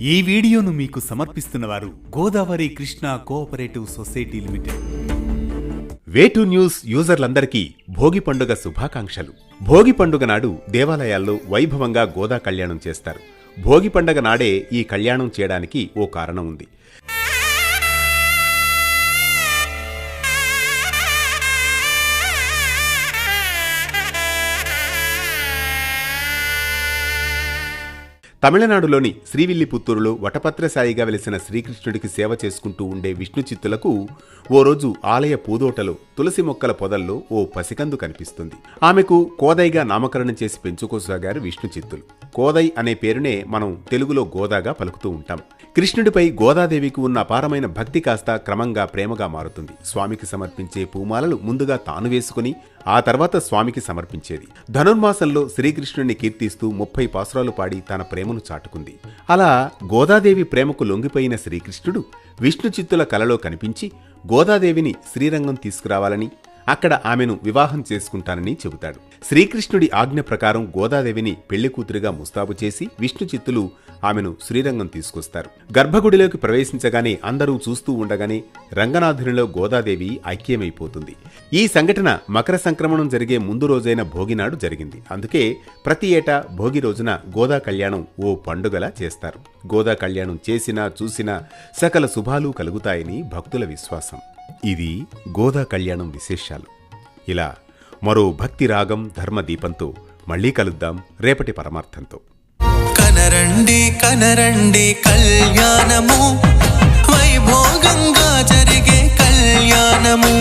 ఈ వీడియోను మీకు సమర్పిస్తున్నవారు Godavari Krishna cooperative society limited. Way two news యూజర్లందరికీ భోగి పండుగ శుభాకాంక్షలు. భోగి పండుగ నాడు దేవాలయాల్లో వైభవంగా గోదా కళ్యాణం చేస్తారు. భోగి పండుగ నాడే ఈ కళ్యాణం చేయడానికి ఓ కారణం ఉంది. తమిళనాడులోని శ్రీవిల్లిపుత్తూరులో వటపత్రసాయిగా వెలిసిన శ్రీకృష్ణుడికి సేవ చేసుకుంటూ ఉండే విష్ణు చిత్తులకు ఓ రోజు ఆలయ పూదోటలో తులసి మొక్కల పొదల్లో ఓ పసికందు కనిపిస్తుంది. ఆమెకు కోదైగా నామకరణం చేసి పెంచుకోసాగారు విష్ణు చిత్తులు. కోదై అనే పేరునే మనం తెలుగులో గోదాగా పలుకుతూ ఉంటాం. కృష్ణుడిపై గోదాదేవికి ఉన్న అపారమైన భక్తి కాస్త క్రమంగా ప్రేమగా మారుతుంది. స్వామికి సమర్పించే పూమాలలు ముందుగా తాను వేసుకుని ఆ తర్వాత స్వామికి సమర్పించేది. ధనుర్మాసంలో శ్రీకృష్ణుడిని కీర్తిస్తూ 30 పాసురాలు పాడి తన ప్రేమను చాటుకుంది. అలా గోదాదేవి ప్రేమకు లొంగిపోయిన శ్రీకృష్ణుడు విష్ణు చిత్తుల కలలో కనిపించి గోదాదేవిని శ్రీరంగం తీసుకురావాలని, అక్కడ ఆమెను వివాహం చేసుకుంటానని చెబుతాడు. శ్రీకృష్ణుడి ఆజ్ఞ ప్రకారం గోదాదేవిని పెళ్లి కూతురిగా ముస్తాబు చేసి విష్ణు చిత్తులు ఆమెను శ్రీరంగం తీసుకొస్తారు. గర్భగుడిలోకి ప్రవేశించగానే అందరూ చూస్తూ ఉండగానే రంగనాథునిలో గోదాదేవి ఐక్యమైపోతుంది. ఈ సంఘటన మకర సంక్రమణం జరిగే ముందు రోజైన భోగినాడు జరిగింది. అందుకే ప్రతి ఏటా భోగి రోజున గోదా కళ్యాణం ఓ పండుగలా చేస్తారు. గోదా కళ్యాణం చేసినా చూసినా సకల శుభాలు కలుగుతాయని భక్తుల విశ్వాసం. ఇది గోదా కళ్యాణం విశేషాలు. ఇలా మరో భక్తి రాగం ధర్మ దీపంతో మళ్లీ కలుద్దాం రేపటి పరమార్థంతో. కనరండి కనరండి కళ్యాణము వైభోగంగా జరిగే కళ్యాణము.